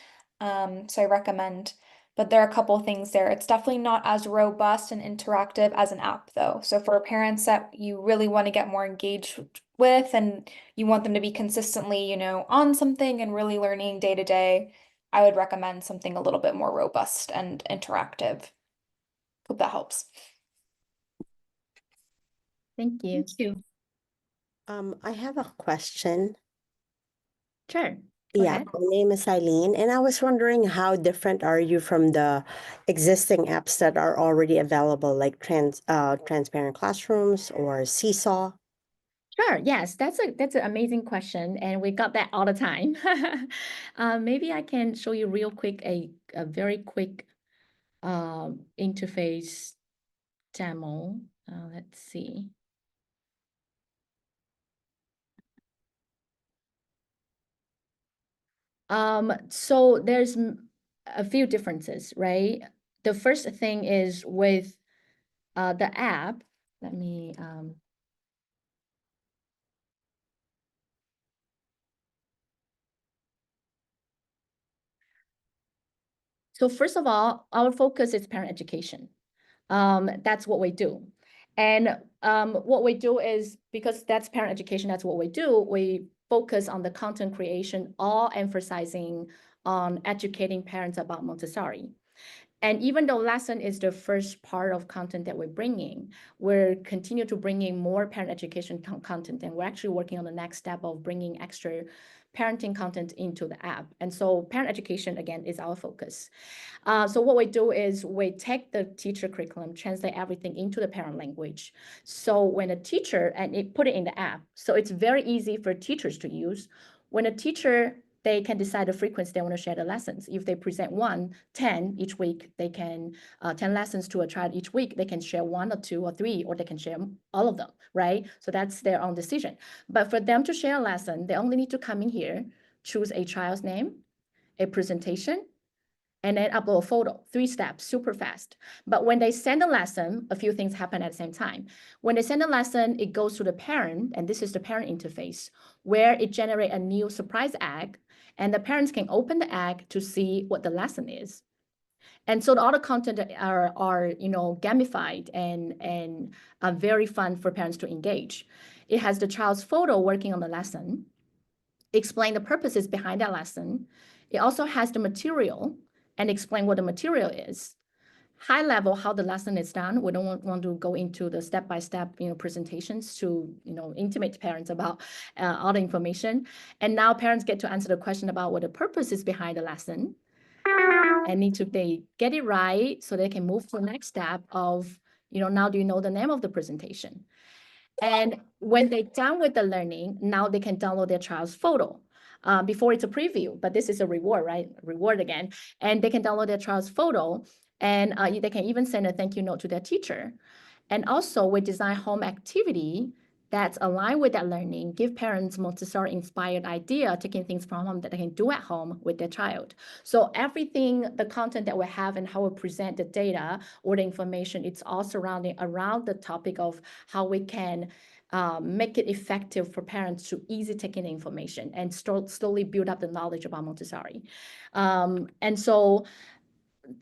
So I recommend, but there are a couple things there. It's definitely not as robust and interactive as an app though. So for parents that you really want to get more engaged with and you want them to be consistently, on something and really learning day to day, I would recommend something a little bit more robust and interactive. Hope that helps. Thank you. Thank you. I have a question. Sure. Go Yeah, ahead. my name is Eileen, and I was wondering how different are you from the existing apps that are already available, like Transparent Classrooms or Seesaw? Sure. Yes, that's an amazing question, and we got that all the time. Maybe I can show you real quick a very quick interface demo. Let's see. So there's a few differences, right? The first thing is with the app. Let me So first of all, our focus is parent education. That's what we do. And what we do is, because that's parent education, that's what we do, we focus on the content creation, all emphasizing on educating parents about Montessori. And even though lesson is the first part of content that we're bringing, we're continue to bringing more parent education content, and we're actually working on the next step of bringing extra parenting content into the app. And so parent education, again, is our focus. So what we do is we take the teacher curriculum, translate everything into the parent language. So when a teacher, and it put it in the app, so it's very easy for teachers to use. When a teacher, they can decide the frequency they want to share the lessons. If they present 10 each week, they can 10 lessons to a child each week, they can share 1 or 2 or 3, or they can share all of them, right? So that's their own decision. But for them to share a lesson, they only need to come in here, choose a child's name, a presentation, and then upload a photo. 3 steps, super fast. But when they send a lesson, a few things happen at the same time. When they send a lesson, it goes to the parent, and this is the parent interface, where it generates a new surprise egg, and the parents can open the egg to see what the lesson is. And so all the content are gamified and very fun for parents to engage. It has the child's photo working on the lesson, explain the purposes behind that lesson. It also has the material and explain what the material is. High level, how the lesson is done. We don't want to go into the step-by-step, presentations to, intimate parents about all the information. And now parents get to answer the question about what the purpose is behind the lesson. And they get it right so they can move to the next step of, now do you know the name of the presentation? And when they're done with the learning, now they can download their child's photo. Before it's a preview, but this is a reward, right? Reward again. And they can download their child's photo, and they can even send a thank you note to their teacher. And also we design home activity that's aligned with that learning, give parents Montessori inspired idea, taking things from home that they can do at home with their child. So everything, the content that we have and how we present the data or the information, it's all surrounding around the topic of how we can make it effective for parents to easy take in the information and slowly build up the knowledge about Montessori. And so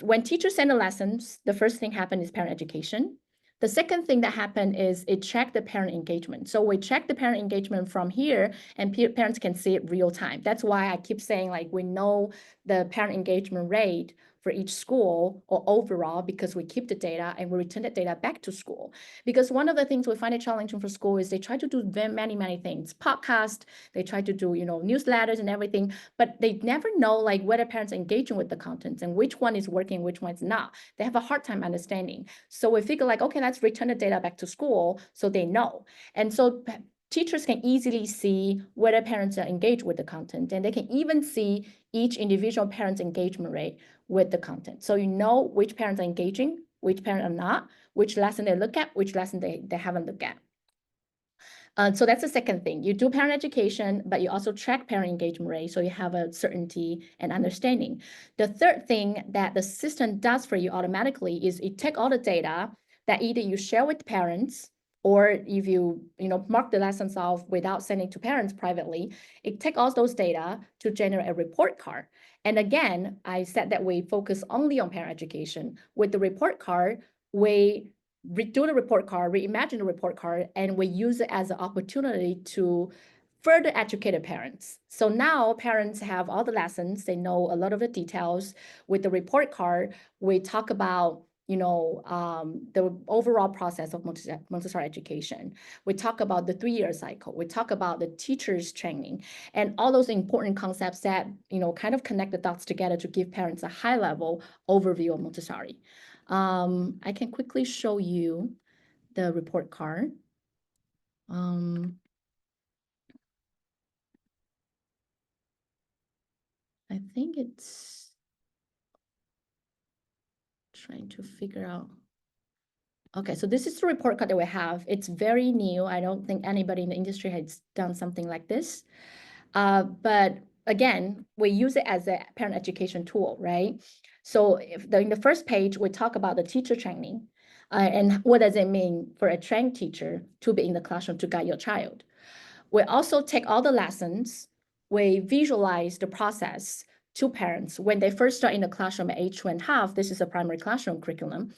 when teachers send the lessons, the first thing happened is parent education. The second thing that happened is it checked the parent engagement. So we check the parent engagement from here, and parents can see it real time. That's why I keep saying, like, we know the parent engagement rate for each school or overall, because we keep the data and we return that data back to school. Because one of the things we find it challenging for school is they try to do many, many things, podcast, they try to do, newsletters and everything, but they never know like whether parents are engaging with the contents and which one is working, which one's not. They have a hard time understanding. So we figure like, okay, let's return the data back to school so they know. And so teachers can easily see whether parents are engaged with the content, and they can even see each individual parent's engagement rate with the content. So you know which parents are engaging, which parents are not, which lesson they look at, which lesson they haven't looked at. So that's the second thing. You do parent education, but you also track parent engagement rate, so you have a certainty and understanding. The third thing that the system does for you automatically is it take all the data that either you share with parents, or if you mark the lessons off without sending to parents privately, it take all those data to generate a report card. And again, I said that we focus only on parent education. With the report card, we redo the report card, reimagine the report card, and we use it as an opportunity to further educate the parents. So now parents have all the lessons, they know a lot of the details. With the report card, we talk about the overall process of Montessori education. We talk about the 3-year cycle. We talk about the teachers training and all those important concepts that, kind of connect the dots together to give parents a high level overview of Montessori. I can quickly show you the report card. I think it's trying to figure out. Okay, so this is the report card that we have. It's very new. I don't think anybody in the industry has done something like this. But again, we use it as a parent education tool, right? So in the first page, we talk about the teacher training and what does it mean for a trained teacher to be in the classroom to guide your child. We also take all the lessons, we visualize the process to parents when they first start in the classroom at age 2.5. This is a primary classroom curriculum.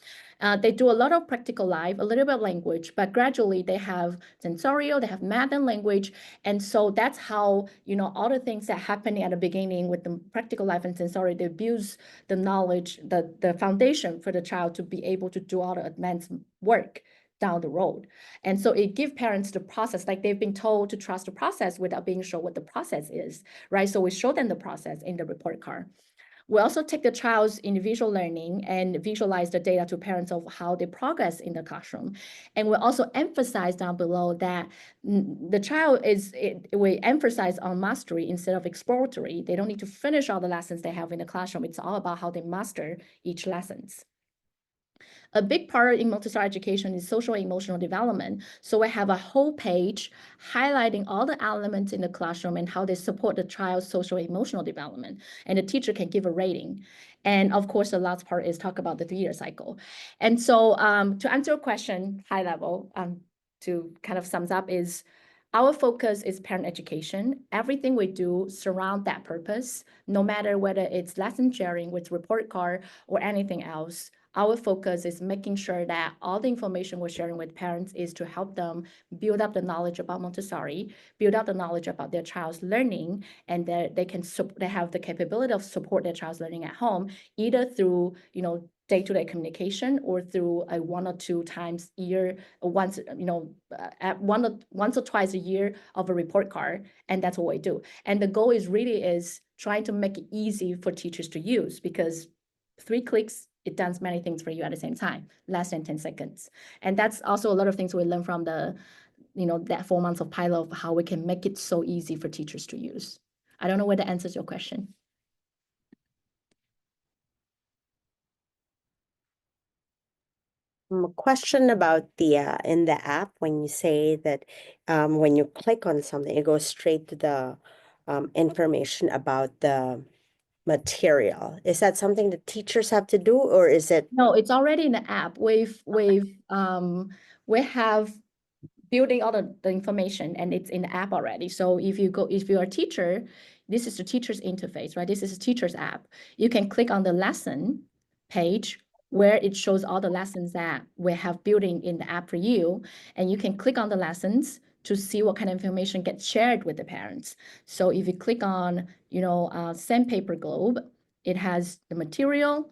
They do a lot of practical life, a little bit of language, but gradually they have sensorial, they have math and language. And so that's how, all the things that happening at the beginning with the practical life and sensorial, they build the knowledge, the foundation for the child to be able to do all the advanced work down the road. And so it gives parents the process, like they've been told to trust the process without being sure what the process is, right? So we show them the process in the report card. We also take the child's individual learning and visualize the data to parents of how they progress in the classroom. And we also emphasize down below that the child we emphasize on mastery instead of exploratory. They don't need to finish all the lessons they have in the classroom. It's all about how they master each lessons. A big part in Montessori education is social and emotional development. So we have a whole page highlighting all the elements in the classroom and how they support the child's social and emotional development. And the teacher can give a rating. And of course, the last part is talk about the 3-year cycle. And so to answer your question, high level, to kind of sums up is, our focus is parent education. Everything we do surround that purpose, no matter whether it's lesson sharing with report card or anything else. Our focus is making sure that all the information we're sharing with parents is to help them build up the knowledge about Montessori, build up the knowledge about their child's learning, and that they have the capability of support their child's learning at home, either through day-to-day communication or through a 1 or 2 times a year, once or twice a year of a report card, and that's what we do. And the goal is trying to make it easy for teachers to use, because 3 clicks, it does many things for you at the same time, less than 10 seconds. And that's also a lot of things we learn from that 4 months of pilot of how we can make it so easy for teachers to use. I don't know whether that answers your question. A question about the in the app, when you say that when you click on something, it goes straight to the information about the material. Is that something that teachers have to do, or is it? No, it's already in the app. We have building all the information, and it's in the app already. So if you're a teacher, this is the teacher's interface, right? This is a teacher's app. You can click on the lesson page where it shows all the lessons that we have building in the app for you. And you can click on the lessons to see what kind of information gets shared with the parents. So if you click on, sandpaper globe, it has the material,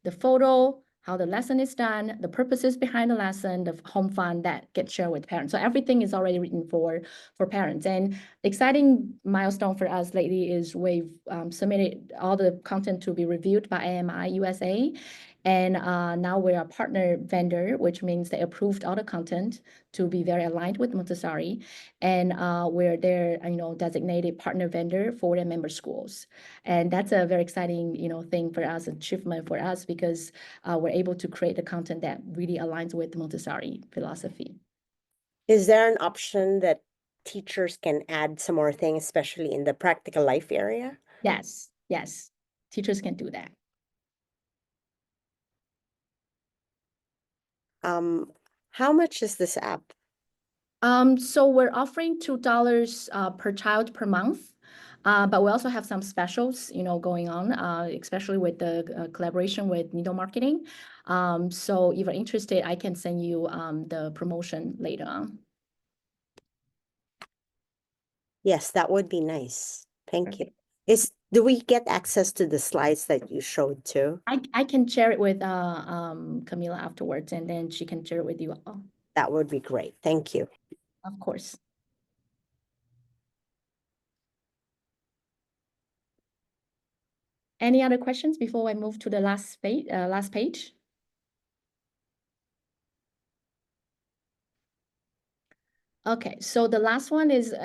the photo, how the lesson is done, the purposes behind the lesson, the home fun that gets shared with parents. So everything is already written for parents. And exciting milestone for us lately is we've submitted all the content to be reviewed by AMI USA. And now we're a partner vendor, which means they approved all the content to be very aligned with Montessori. And we're their, designated partner vendor for their member schools. And that's a very exciting, thing for us, achievement for us, because we're able to create the content that really aligns with Montessori philosophy. Is there an option that teachers can add some more things, especially in the practical life area? Yes, yes. Teachers can do that. How much is this app? So we're offering $2 per child per month. But we also have some specials, going on, especially with the collaboration with Nido Marketing. So if you're interested, I can send you the promotion later on. Yes, that would be nice. Thank you. Perfect. Do we get access to the slides that you showed too? I can share it with Camila afterwards, and then she can share it with you all. That would be great. Thank you. Of course. Any other questions before I move to the last page? Okay, so the last one is,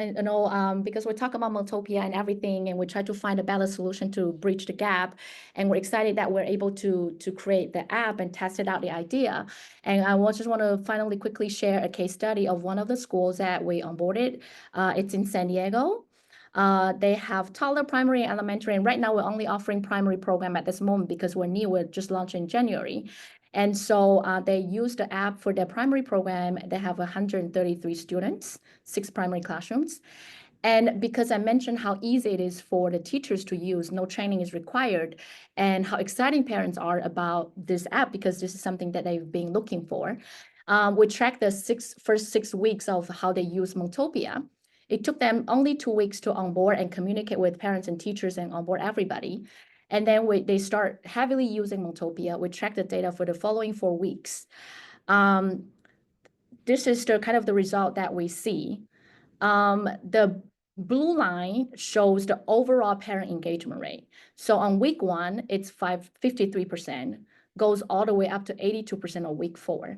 because we talk about Multopia and everything, and we try to find a better solution to bridge the gap, and we're excited that we're able to create the app and tested out the idea. And I just want to finally quickly share a case study of one of the schools that we onboarded. It's in San Diego. They have toddler, primary, and elementary, and right now we're only offering primary program at this moment because we're new. We're just launching in January. And so they use the app for their primary program. They have 133 students, 6 primary classrooms. And because I mentioned how easy it is for the teachers to use, no training is required, and how exciting parents are about this app because this is something that they've been looking for. We tracked the first 6 weeks of how they use Multopia. It took them only 2 weeks to onboard and communicate with parents and teachers and onboard everybody. And then they start heavily using Multopia. We track the data for the following 4 weeks. This is the kind of the result that we see. The blue line shows the overall parent engagement rate. So on week 1, it's 53%, goes all the way up to 82% on week 4.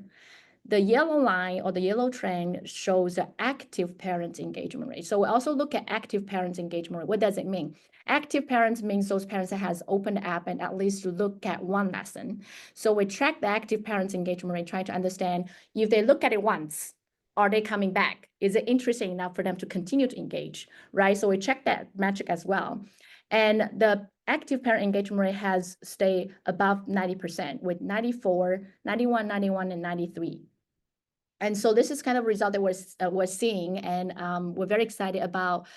The yellow line or the yellow trend shows the active parent engagement rate. So we also look at active parents engagement rate. What does it mean? Active parents means those parents that has opened the app and at least look at one lesson. So we track the active parents engagement rate, trying to understand if they look at it once, are they coming back? Is it interesting enough for them to continue to engage, right? So we check that metric as well. And the active parent engagement rate has stayed above 90% with 94, 91, 91, and 93. And so this is kind of result that we're seeing, and we're very excited about.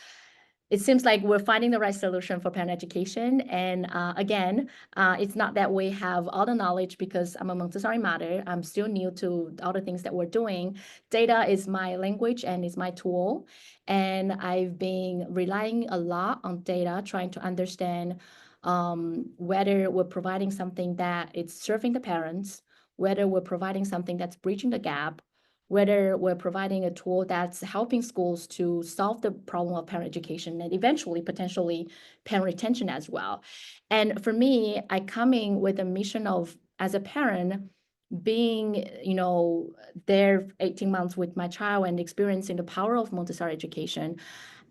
It seems like we're finding the right solution for parent education. And again, it's not that we have all the knowledge because I'm a Montessori mother. I'm still new to all the things that we're doing. Data is my language and is my tool. And I've been relying a lot on data, trying to understand whether we're providing something that it's serving the parents, whether we're providing something that's bridging the gap, whether we're providing a tool that's helping schools to solve the problem of parent education and eventually potentially parent retention as well. And for me, I come in with a mission of, as a parent, being, there 18 months with my child and experiencing the power of Montessori education,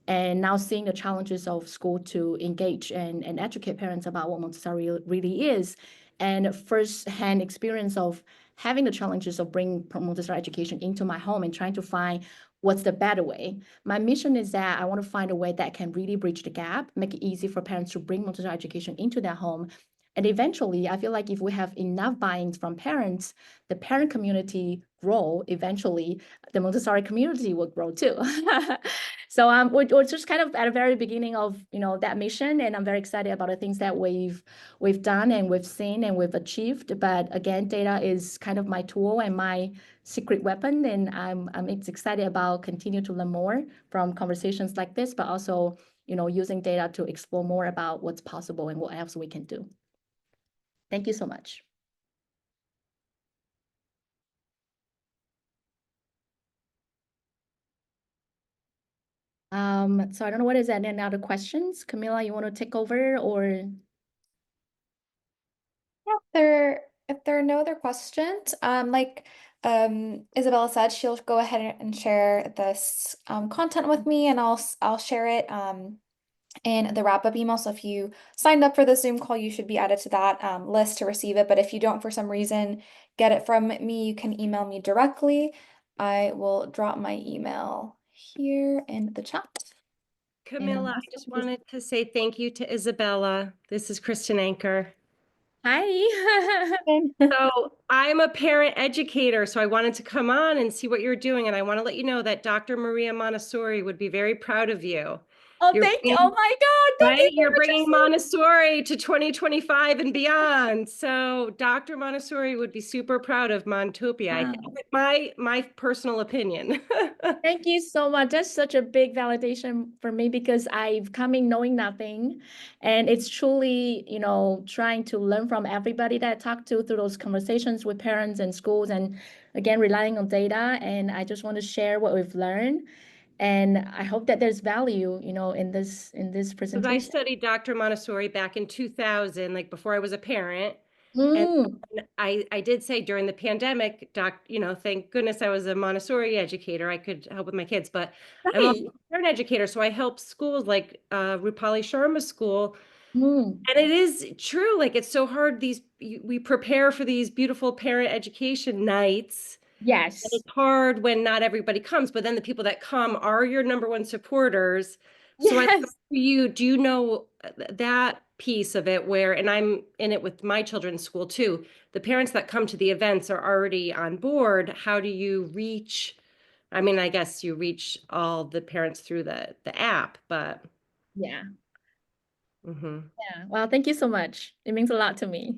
and now seeing the challenges of school to engage and educate parents about what Montessori really is, and first-hand experience of having the challenges of bringing Montessori education into my home and trying to find what's the better way. My mission is that I want to find a way that can really bridge the gap, make it easy for parents to bring Montessori education into their home. And eventually, I feel like if we have enough buy-ins from parents, the parent community grow. Eventually, the Montessori community will grow too. So we're just kind of at the very beginning of that mission, and I'm very excited about the things that we've done and we've seen and we've achieved. But again, data is kind of my tool and my secret weapon, and I'm excited about continue to learn more from conversations like this, but also using data to explore more about what's possible and what else we can do. Thank you so much. So I don't know what is that. Any other questions? Camila, you want to take over or? Yeah, if there are no other questions, like Isabella said, she'll go ahead and share this content with me, and I'll share it in the wrap-up email. So if you signed up for the Zoom call, you should be added to that list to receive it. But if you don't, for some reason, get it from me, you can email me directly. I will drop my email here in the chat. Camilla, I just wanted to say thank you to Isabella. This is Kristen Anchor. Hi. So I'm a parent educator, so I wanted to come on and see what you're doing. And I want to let you know that Dr. Maria Montessori would be very proud of you. Oh, You're thank you. bringing, Oh my God. Thank you right? so You're much. bringing Montessori to 2025 and beyond. So Dr. Montessori would be super proud of Montopia. I think. My personal opinion. Thank you so much. That's such a big validation for me because I've come in knowing nothing. And it's truly, trying to learn from everybody that I talk to through those conversations with parents and schools, and again, relying on data. And I just want to share what we've learned. And I hope that there's value, in this Because I presentation. studied Dr. Montessori back in 2000, like before I was a parent. And Mm, I did say during the pandemic, thank goodness I was a Montessori educator. I could help with my kids, but I'm also right. a parent educator. So I help schools like Rupali Sharma School. Mm, And it is true. Like it's so hard. We prepare for these beautiful parent education nights. And yes. it's hard when not everybody comes, but then the people that come are your number one supporters. So I Yes. do you know that piece of it where, and I'm in it with my children's school too, the parents that come to the events are already on board. How do you reach, I mean, I guess you reach all the parents through the app, but. Yeah. Mhm. Yeah. Well, thank you so much. It means a lot to me.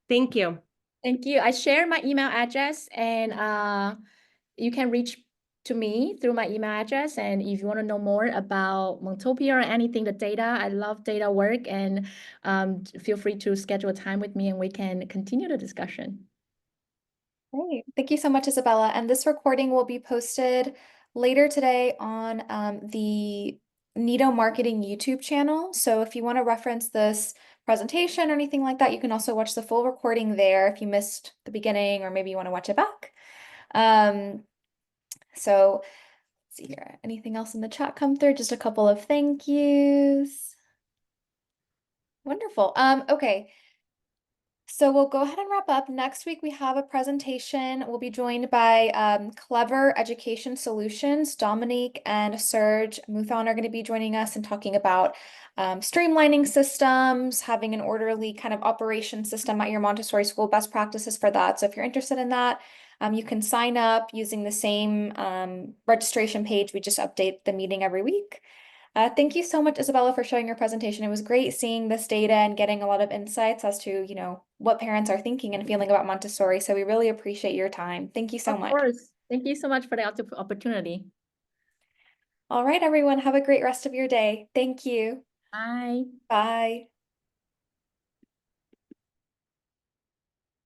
Thank you. Thank you. I share my email address, and you can reach to me through my email address. And if you want to know more about Montopia or anything, the data, I love data work, and feel free to schedule a time with me and we can continue the discussion. Great. Thank you so much, Isabella. And this recording will be posted later today on the Nido Marketing YouTube channel. So if you want to reference this presentation or anything like that, you can also watch the full recording there if you missed the beginning, or maybe you want to watch it back. So let's see here. Anything else in the chat come through? Just a couple of thank yous. Wonderful. Okay. So we'll go ahead and wrap up. Next week, we have a presentation. We'll be joined by Clever Education Solutions. Dominique and Serge Mouthon are going to be joining us and talking about streamlining systems, having an orderly kind of operation system at your Montessori school, best practices for that. So if you're interested in that, you can sign up using the same registration page. We just update the meeting every week. Thank you so much, Isabella, for showing your presentation. It was great seeing this data and getting a lot of insights as to, what parents are thinking and feeling about Montessori. So we really appreciate your time. Thank you so Of much. course. Thank you so much for the opportunity. All right, everyone, have a great rest of your day. Thank you. Bye. Bye.